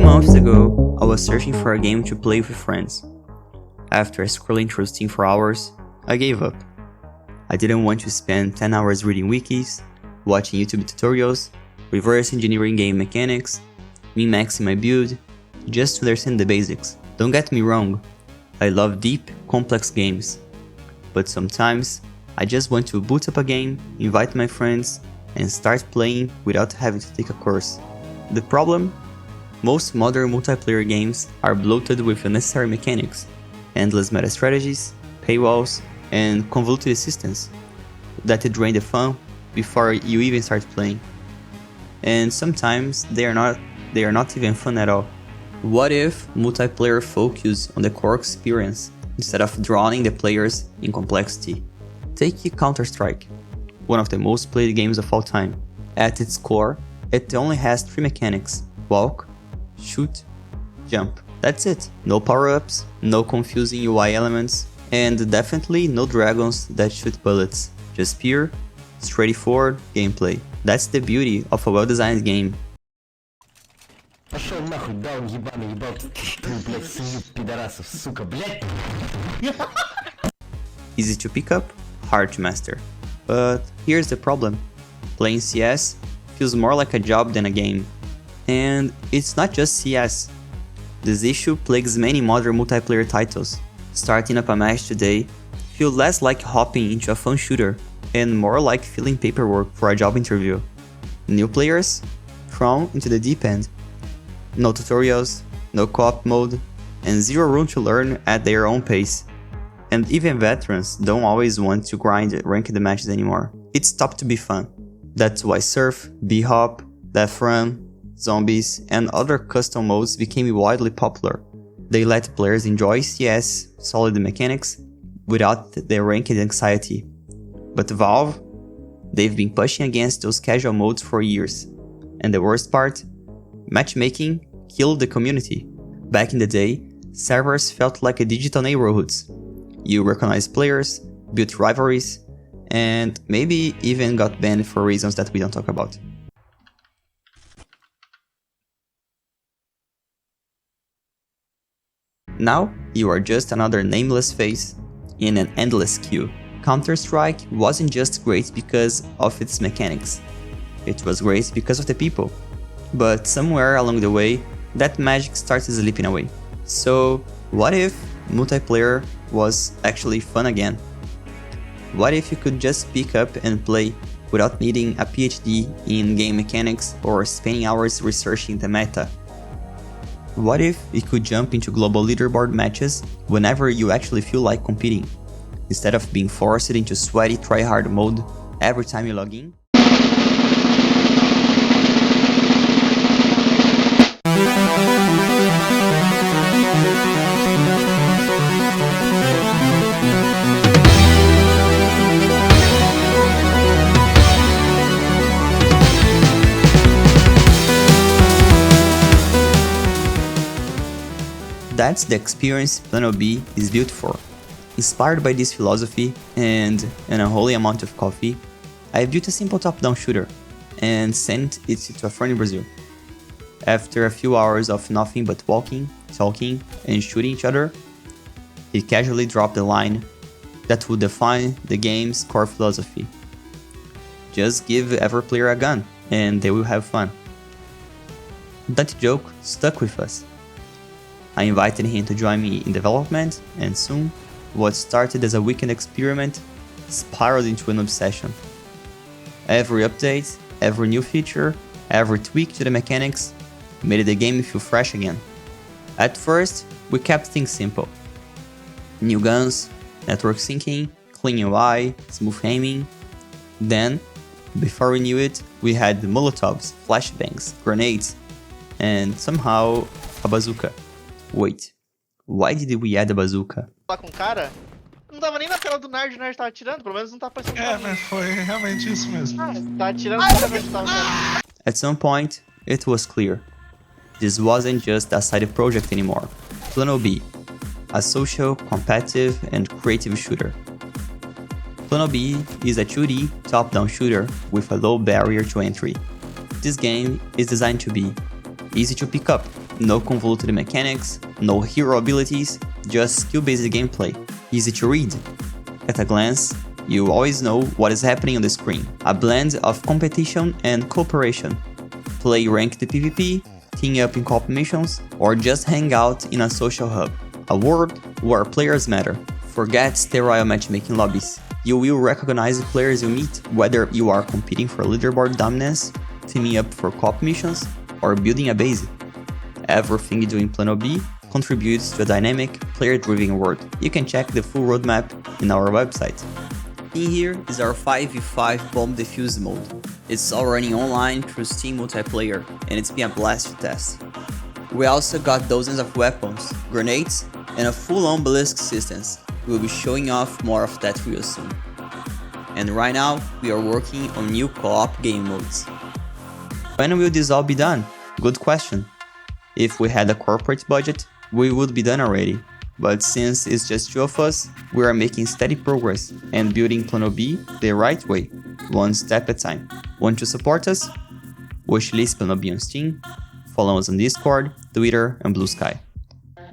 months ago, I was searching for a game to play with friends. After scrolling through Steam for hours, I gave up. I didn't want to spend 10 hours reading wikis, watching YouTube tutorials, reverse engineering game mechanics, min-maxing my build, just to understand the basics. Don't get me wrong, I love deep, complex games. But sometimes, I just want to boot up a game, invite my friends, and start playing without having to take a course. The problem? Most modern multiplayer games are bloated with unnecessary mechanics, endless meta strategies, paywalls, and convoluted systems that drain the fun before you even start playing. And sometimes they are not even fun at all. What if multiplayer focused on the core experience instead of drowning the players in complexity? Take Counter-Strike, one of the most played games of all time. At its core, it only has 3 mechanics: walk, shoot, jump. That's it. No power-ups, no confusing UI elements, and definitely no dragons that shoot bullets. Just pure, straightforward gameplay. That's the beauty of a well-designed game. Пошел нахуй, даун ебаный, ебал ты, блядь, свинью, пидорасов, сука, блядь! Easy to pick up, hard to master. But here's the problem. Playing CS feels more like a job than a game. And it's not just CS. This issue plagues many modern multiplayer titles. Starting up a match today feels less like hopping into a fun shooter and more like filling paperwork for a job interview. New players? Thrown into the deep end. No tutorials, no co-op mode, and zero room to learn at their own pace. And even veterans don't always want to grind ranked matches anymore. It stopped to be fun. That's why Surf, B-Hop, Death Run, Zombies, and other custom modes became widely popular. They let players enjoy CS solid mechanics without the ranked anxiety. But Valve? They've been pushing against those casual modes for years. And the worst part? Matchmaking killed the community. Back in the day, servers felt like a digital neighborhoods. You recognized players, built rivalries, and maybe even got banned for reasons that we don't talk about. Now, you are just another nameless face in an endless queue. Counter-Strike wasn't just great because of its mechanics. It was great because of the people. But somewhere along the way, that magic started slipping away. So, what if multiplayer was actually fun again? What if you could just pick up and play without needing a PhD in game mechanics or spending hours researching the meta? What if you could jump into global leaderboard matches whenever you actually feel like competing, instead of being forced into sweaty tryhard mode every time you log in? That's the experience PL4no-B is built for. Inspired by this philosophy and an unholy amount of coffee, I built a simple top-down shooter and sent it to a friend in Brazil. After a few hours of nothing but walking, talking, and shooting each other, he casually dropped the line that would define the game's core philosophy. Just give every player a gun, and they will have fun. That joke stuck with us. I invited him to join me in development, and soon, what started as a weekend experiment spiraled into an obsession. Every update, every new feature, every tweak to the mechanics made the game feel fresh again. At first, we kept things simple. New guns, network syncing, clean UI, smooth aiming. Then, before we knew it, we had molotovs, flashbangs, grenades, and somehow a bazooka. Wait, why did we add a bazooka? Lá com o cara, não tava nem na tela do Nerd, o Nerd tava atirando, pelo menos não tá aparecendo. Né? Foi realmente isso mesmo. Tá atirando pra ver se tava vendo. At some point, it was clear. This wasn't just a side project anymore. PL4no-B, a social, competitive, and creative shooter. PL4no-B is a 2D top-down shooter with a low barrier to entry. This game is designed to be easy to pick up, No convoluted mechanics, no hero abilities, just skill-based gameplay. Easy to read. At a glance, you always know what is happening on the screen. A blend of competition and cooperation. Play ranked PvP, team up in co-op missions, or just hang out in a social hub. A world where players matter. Forget sterile matchmaking lobbies. You will recognize the players you meet, whether you are competing for leaderboard dominance, teaming up for co-op missions, or building a base. Everything you do in PL4no-B contributes to a dynamic, player-driven world. You can check the full roadmap in our website. In here is our 5v5 bomb defuse mode. It's all running online through Steam multiplayer, and it's been a blast to test. We also got dozens of weapons, grenades, and a full-on ballistic systems. We'll be showing off more of that real soon. And right now, we are working on new co-op game modes. When will this all be done? Good question. If we had a corporate budget, we would be done already. But since it's just two of us, we are making steady progress and building PL4no-B the right way, one step at a time. Want to support us? Wishlist PL4no-B on Steam, follow us on Discord, Twitter, and Blue Sky.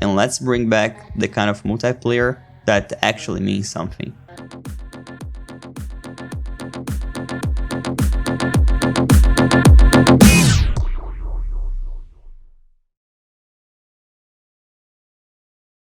And let's bring back the kind of multiplayer that actually means something.